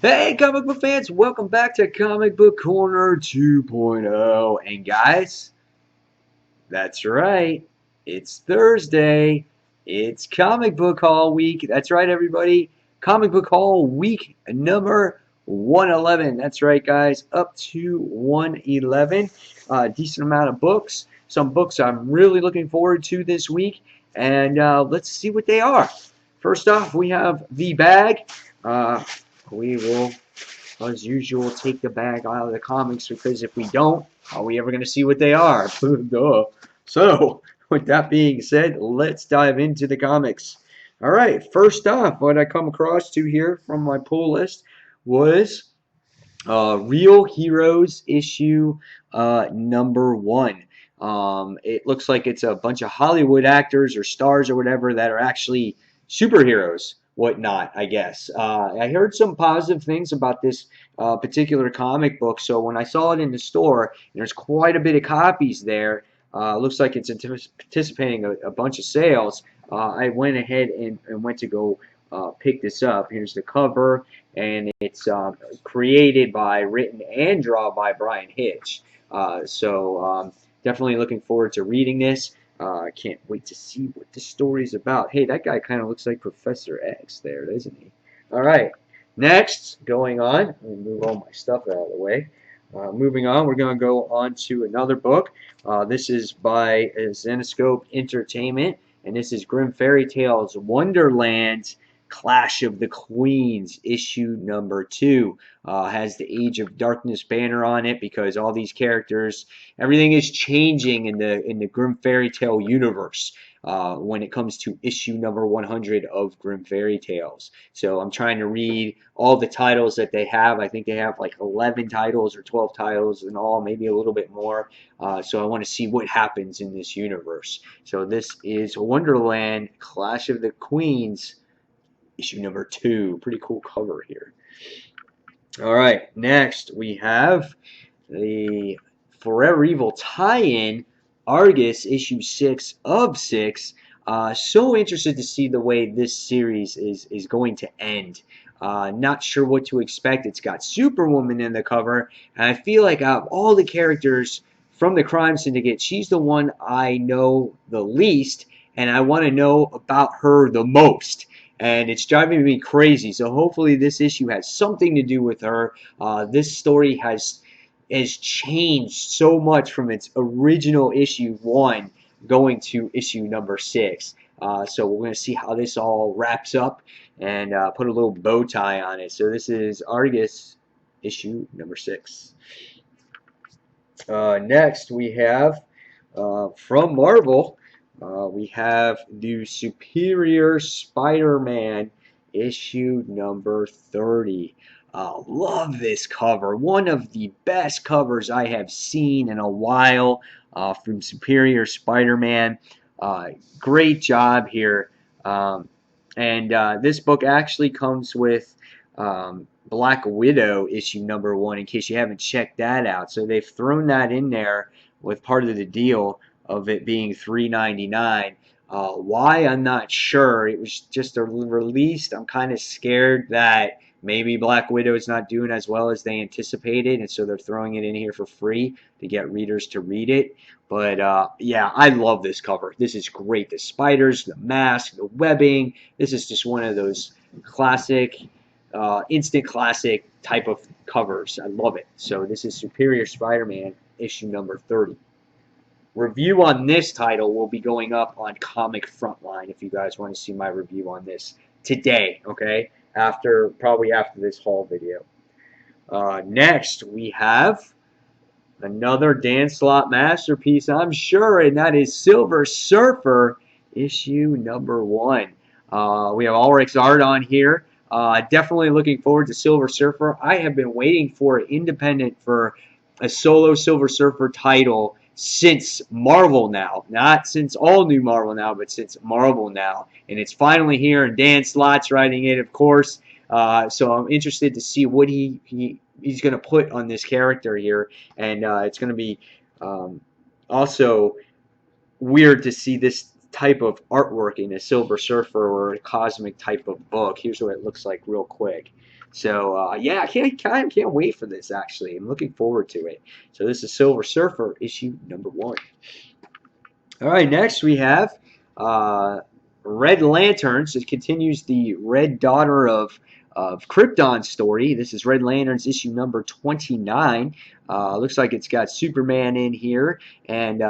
Hey, comic book fans, welcome back to Comic Book Corner 2.0. And guys, that's right, it's Thursday. It's Comic Book Haul week. That's right, everybody. Comic Book Haul week number 111. That's right, guys, up to 111. Decent amount of books. Some books I'm really looking forward to this week. And let's see what they are. First off, we have the bag. Uh, we will, as usual, take the bag out of the comics because if we don't, how are we ever going to see what they are? Duh. So, with that being said, let's dive into the comics. All right, first off, what I come across to here from my pull list was Real Heroes issue number 1. It looks like it's a bunch of Hollywood actors or stars or whatever that are actually superheroes, whatnot, I guess. I heard some positive things about this particular comic book, so when I saw it in the store, and there's quite a bit of copies there. Looks like it's anticipating a bunch of sales. I went ahead and went to go pick this up. Here's the cover, and it's created by, written, and drawn by Brian Hitch. Definitely looking forward to reading this. I can't wait to see what the story is about. Hey, that guy kind of looks like Professor X there, doesn't he? All right. Next, going on, let me move all my stuff out of the way. Moving on, we're going to go on to another book. This is by Zenescope Entertainment, and this is Grim Fairy Tales Wonderland Clash of the Queens, issue number 2. Has the Age of Darkness banner on it because all these characters, everything is changing in the Grim Fairy Tale universe when it comes to issue number 100 of Grim Fairy Tales. So I'm trying to read all the titles that they have. I think they have like 11 titles or 12 titles in all, maybe a little bit more. So I want to see what happens in this universe. So this is Wonderland Clash of the Queens, issue number 2. Pretty cool cover here. All right, next we have the Forever Evil tie-in, Argus, issue 6 of 6. So interested to see the way this series is going to end. Not sure what to expect. It's got Superwoman in the cover, and I feel like out of all the characters from the Crime Syndicate, she's the one I know the least, and I want to know about her the most. And it's driving me crazy. So hopefully this issue has something to do with her. This story has changed so much from its original issue 1 going to issue number 6. So we're going to see how this all wraps up and put a little bow tie on it. So this is Argus issue number 6. Next we have from Marvel. We have the Superior Spider-Man issue number 30. Love this cover. One of the best covers I have seen in a while from Superior Spider-Man. Great job here. And this book actually comes with Black Widow issue number 1 in case you haven't checked that out. So they've thrown that in there with part of the deal of it being $3.99. Why, I'm not sure. It was just released. I'm kind of scared that maybe Black Widow is not doing as well as they anticipated, and so they're throwing it in here for free to get readers to read it. But yeah, I love this cover. This is great. The spiders, the mask, the webbing. This is just one of those classic, instant classic type of covers. I love it. So this is Superior Spider-Man issue number 30. Review on this title will be going up on Comic Frontline if you guys want to see my review on this today, okay? Probably after this haul video. Next, we have another Dan Slott masterpiece, I'm sure, and that is Silver Surfer, issue number 1. We have Ulrich's art on here. Definitely looking forward to Silver Surfer. I have been waiting for a solo Silver Surfer title since Marvel Now. Not since All New Marvel Now, but since Marvel Now. And it's finally here, and Dan Slott's writing it, of course. So I'm interested to see what he's going to put on this character here. And it's going to be also weird to see this type of artwork in a Silver Surfer or a cosmic type of book. Here's what it looks like real quick. So yeah, I can't wait for this. Actually, I'm looking forward to it. So this is Silver Surfer issue number 1. All right, next we have uh, Red Lanterns. It continues the Red Daughter of Krypton story. This is Red Lanterns issue number 29. Looks like it's got Superman in here, and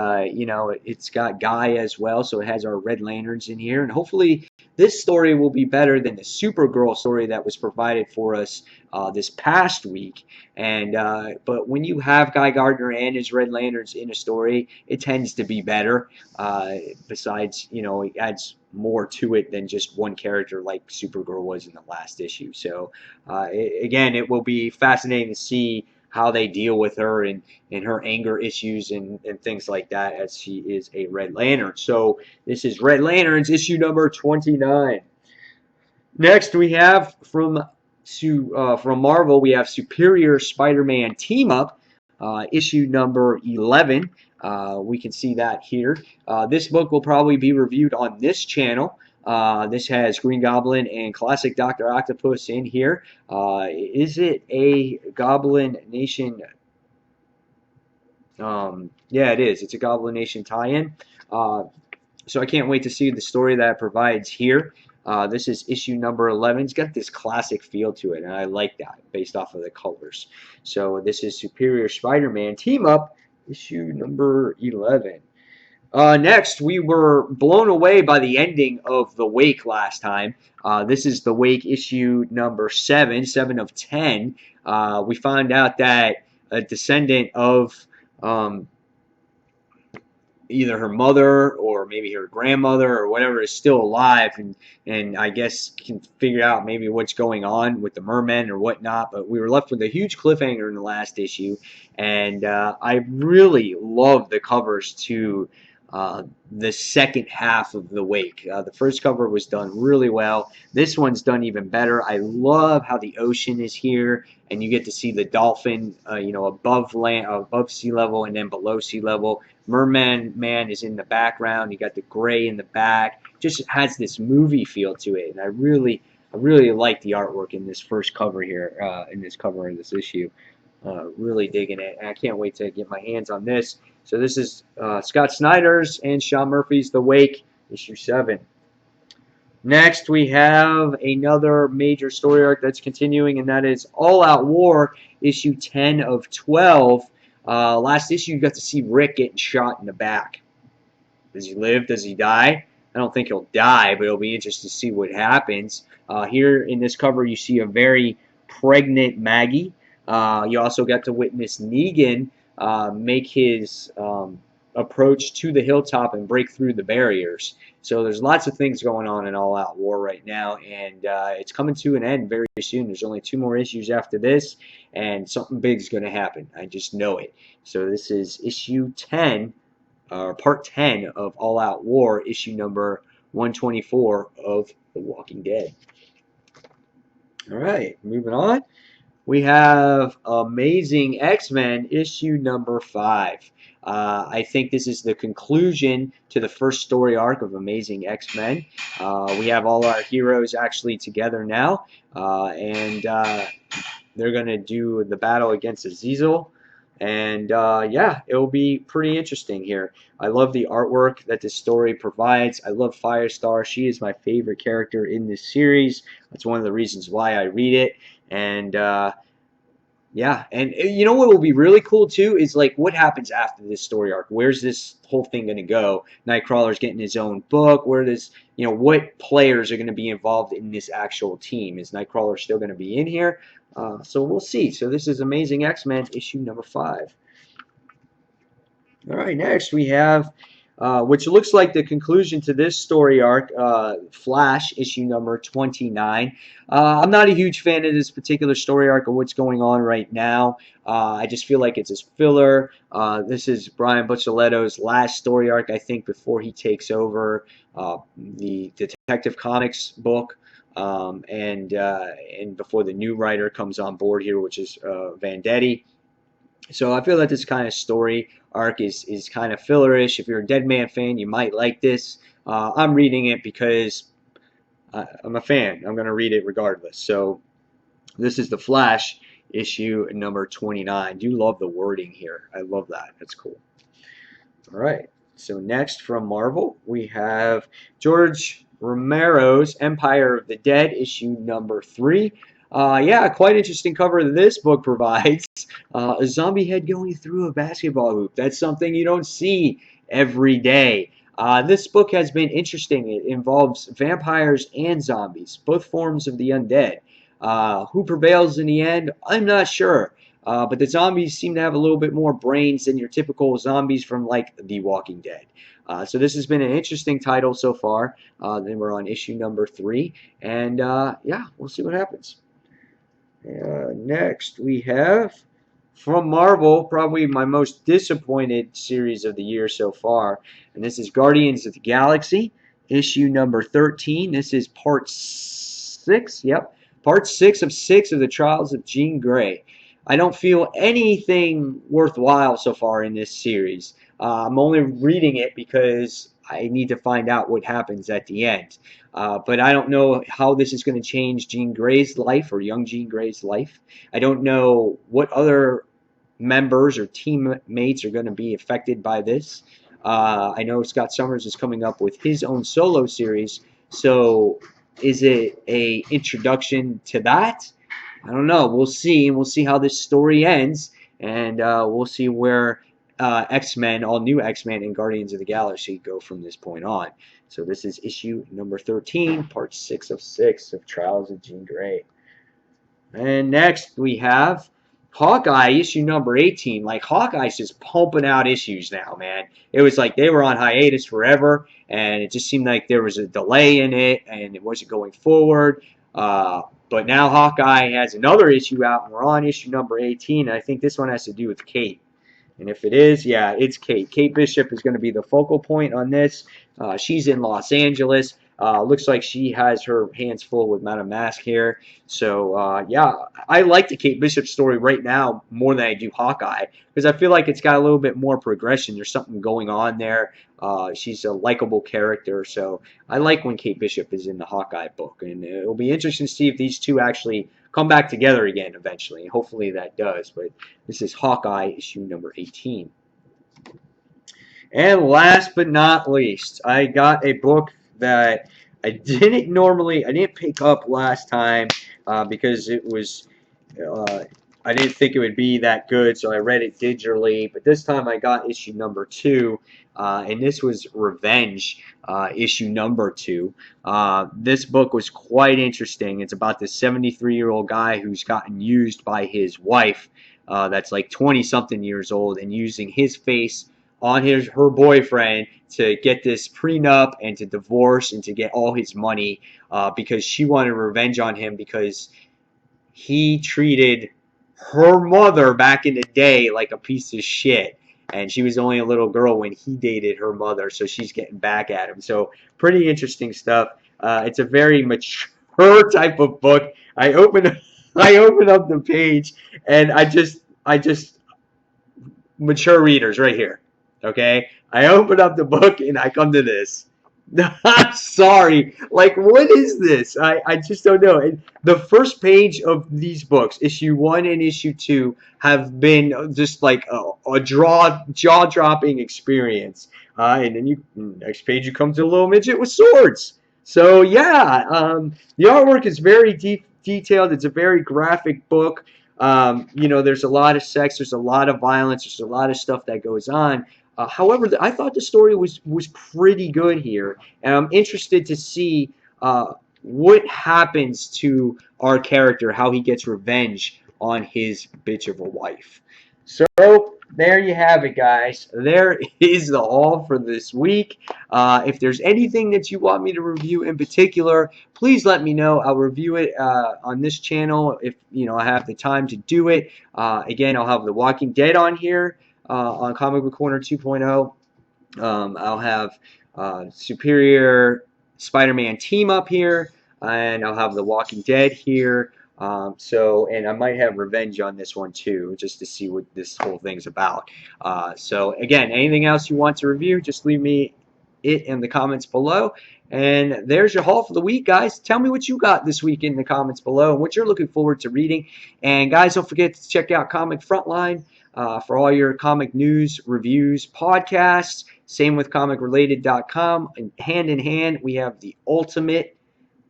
it's got Guy as well. So it has our Red Lanterns in here, and hopefully this story will be better than the Supergirl story that was provided for us this past week. And but when you have Guy Gardner and his Red Lanterns in a story, it tends to be better. Uh, Besides, it adds more to it than just one character like Supergirl was in the last issue. So again, it will be fascinating to see how they deal with her and her anger issues and things like that, as she is a Red Lantern. So this is Red Lanterns issue number 29. Next, we have from Marvel, we have Superior Spider-Man Team Up, issue number 11. We can see that here. This book will probably be reviewed on this channel. This has Green Goblin and Classic Dr. Octopus in here. Is it a Goblin Nation? Yeah, it is. It's a Goblin Nation tie-in. So I can't wait to see the story that it provides here. This is issue number 11. It's got this classic feel to it, and I like that based off of the colors. So this is Superior Spider-Man Team Up, issue number 11. Next, we were blown away by the ending of The Wake last time. This is The Wake issue number 7, 7 of 10. We found out that a descendant of um, either her mother or maybe her grandmother or whatever is still alive, and I guess can figure out maybe what's going on with the mermen or whatnot. But we were left with a huge cliffhanger in the last issue, and I really love the covers to the second half of The Wake. The first cover was done really well. This one's done even better. I love how the ocean is here, and you get to see the dolphin, above land, above sea level, and then below sea level. Merman Man is in the background. You got the gray in the back. Just has this movie feel to it, and I really like the artwork in this first cover here, in this cover of this issue. Really digging it, and I can't wait to get my hands on this. So this is Scott Snyder's and Sean Murphy's The Wake, issue 7. Next, we have another major story arc that's continuing, and that is All Out War, issue 10 of 12. Last issue, you got to see Rick getting shot in the back. Does he live? Does he die? I don't think he'll die, but it'll be interesting to see what happens. Here in this cover, you see a very pregnant Maggie. You also got to witness Negan make his approach to the hilltop and break through the barriers. So there's lots of things going on in All Out War right now, and it's coming to an end very soon. There's only 2 more issues after this, and something big is going to happen. I just know it. So this is issue 10, or part 10 of All Out War, issue number 124 of The Walking Dead. All right, moving on. We have Amazing X-Men issue number 5. I think this is the conclusion to the first story arc of Amazing X-Men. We have all our heroes actually together now, and they're going to do the battle against Azazel. And yeah, it will be pretty interesting here. I love the artwork that this story provides. I love Firestar. She is my favorite character in this series. That's one of the reasons why I read it. And yeah, and you know what will be really cool too is like what happens after this story arc. Where's this whole thing going to go? Nightcrawler's getting his own book. Where does what players are going to be involved in this actual team? Is Nightcrawler still going to be in here? So we'll see. So this is Amazing X-Men issue number 5. All right, next we have, which looks like the conclusion to this story arc, Flash, issue number 29. I'm not a huge fan of this particular story arc or what's going on right now. I just feel like it's a filler. This is Brian Bucceletto's last story arc, I think, before he takes over the Detective Comics book. And before the new writer comes on board here, which is Venditti. So I feel that this kind of story arc is kind of fillerish. If you're a Deadman fan, you might like this. I'm reading it because I'm a fan. I'm going to read it regardless. So this is the Flash issue number 29. I do love the wording here. I love that. That's cool. All right. So next from Marvel, we have George Romero's Empire of the Dead, issue number 3. Yeah, quite interesting cover this book provides. A zombie head going through a basketball hoop. That's something you don't see every day. This book has been interesting. It involves vampires and zombies, both forms of the undead. Who prevails in the end? I'm not sure. But the zombies seem to have a little bit more brains than your typical zombies from like The Walking Dead. So this has been an interesting title so far. Then we're on issue number 3, and yeah, we'll see what happens. Next we have from Marvel, probably my most disappointed series of the year so far, and this is Guardians of the Galaxy, issue number 13. This is part 6. Yep, part 6 of 6 of the Trials of Jean Grey. I don't feel anything worthwhile so far in this series. I'm only reading it because I need to find out what happens at the end. But I don't know how this is going to change Jean Grey's life or young Jean Grey's life. I don't know what other members or teammates are going to be affected by this. I know Scott Summers is coming up with his own solo series. So is it a introduction to that? I don't know. We'll see. We'll see how this story ends, and we'll see where X-Men, all new X-Men, and Guardians of the Galaxy go from this point on. So this is issue number 13, part 6 of 6 of Trials of Jean Grey. And next we have Hawkeye, issue number 18. Like, Hawkeye's just pumping out issues now, man. It was like they were on hiatus forever, and it just seemed like there was a delay in it, and it wasn't going forward. But now Hawkeye has another issue out, and we're on issue number 18. And I think this one has to do with Kate. And if it is, yeah, it's Kate. Kate Bishop is going to be the focal point on this. She's in Los Angeles. Looks like she has her hands full with Madame Mask here. So, yeah, I like the Kate Bishop story right now more than I do Hawkeye because I feel like it's got a little bit more progression. There's something going on there. She's a likable character. So I like when Kate Bishop is in the Hawkeye book. And it'll be interesting to see if these two actually come back together again eventually. Hopefully that does. But this is Hawkeye, issue number 18. And last but not least, I got a book that I didn't pick up last time because it was, I didn't think it would be that good, so I read it digitally. But this time I got issue number 2, and this was Revenge, issue number 2. This book was quite interesting. It's about this 73-year-old guy who's gotten used by his wife, that's like 20-something years old, and using his face on her boyfriend to get this prenup and to divorce and to get all his money because she wanted revenge on him because he treated her mother back in the day like a piece of shit. And she was only a little girl when he dated her mother, so she's getting back at him. So pretty interesting stuff. It's a very mature type of book. I open up the page and I just mature readers right here. Okay, I open up the book and I come to this. I'm sorry. Like, what is this? I just don't know. And the first page of these books, issue 1 and issue 2, have been just like a jaw-dropping experience. And then next page you come to a little midget with swords. So yeah, the artwork is very detailed. It's a very graphic book. There's a lot of sex, there's a lot of violence, there's a lot of stuff that goes on. However, I thought the story was pretty good here, and I'm interested to see what happens to our character, how he gets revenge on his bitch of a wife. So there you have it, guys. There is the haul for this week. If there's anything that you want me to review in particular, please let me know. I'll review it on this channel if I have the time to do it. Again, I'll have The Walking Dead on here on Comic Book Corner 2.0. I'll have Superior Spider-Man Team Up here, and I'll have The Walking Dead here. And I might have revenge on this one too, just to see what this whole thing's about. So again, anything else you want to review, just leave me it in the comments below. And there's your haul for the week, guys. Tell me what you got this week in the comments below and what you're looking forward to reading. And guys, don't forget to check out Comic Frontline for all your comic news, reviews, podcasts. Same with comicrelated.com. And hand in hand, we have the ultimate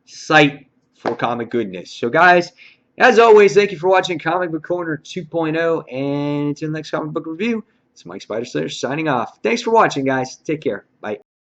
site for comic goodness. So, guys, as always, thank you for watching Comic Book Corner 2.0. And until the next comic book review, it's Mike Spider Slayer signing off. Thanks for watching, guys. Take care. Bye.